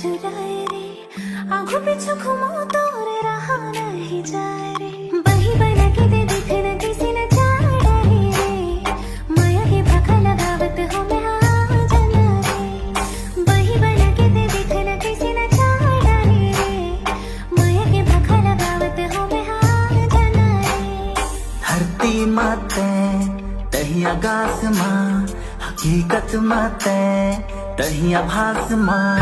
चुराए रे आंखों पीछे घुमो तोरे रहा नहीं जाए रे बही बना के दे देखना किसी न चाड़ा रे माया के भाखा लगावत हो मैं आ जाना रे बही बना के दे देखना किसी न चाड़ा रे माया के भाखा लगावत हो मैं आ जाना रे धरती माते तही आकाश माँ हकीकत माते तही आभास माँ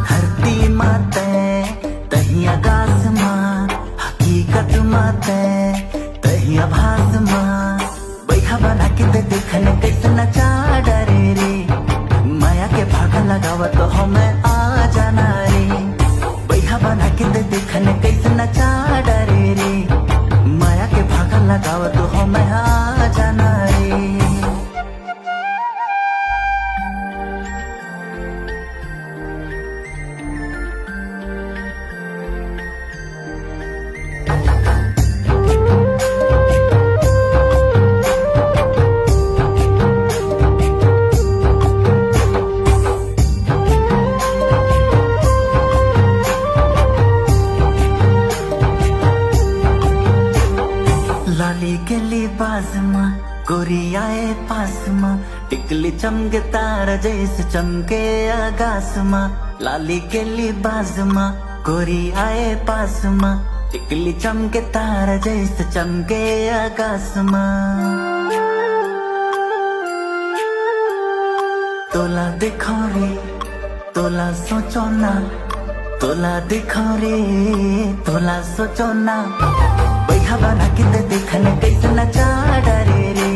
धरती माते तही आकाश माँ हकीकत माते तही आभास माँ बैहा बना के दे देखने कैसे नचा डरे रे माया के भागा लगावत हो मैं आ जाना रे बैहा बना के दे देखने कैसे नचा डरे रे माया के भागा लगावत हो मैं आ जाना रे लाली के लिबास माँ गोरी आए पास माँ टिकली चमके तारा जैसे चमके आकाश माँ लाली के लिबास माँ गोरी आए पास माँ टिकली चमके तारा जैसे चमके आकाश माँ तोला दिखो रे तोला सोचो ना तोला दिखो रे तोला सोचो ना बैहा बना के दे देखने कैसे नचा डरे रे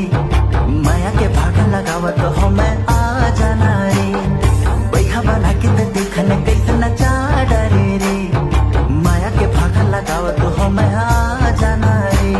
माया के भागा लगावत हो मैं आ जाना रे बैहा बना के दे देखने कैसे नचा डरे रे माया के भागा लगावत हो मैं आ जाना रे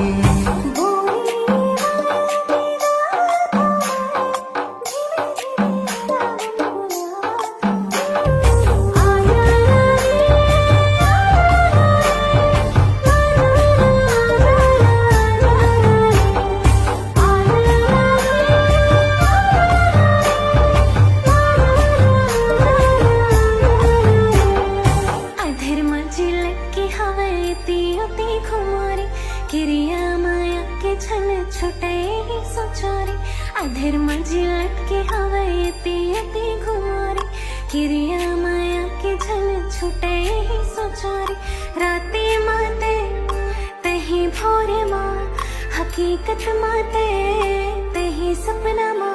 किरिया माया के छन छुटे ही सोचोरी अधेर मंजी लटके हवाए तीयती घुमारी किरिया माया के छन छुटे ही सोचोरी राती माते तही भोरे माँ हकीकत माते तही सपना माँ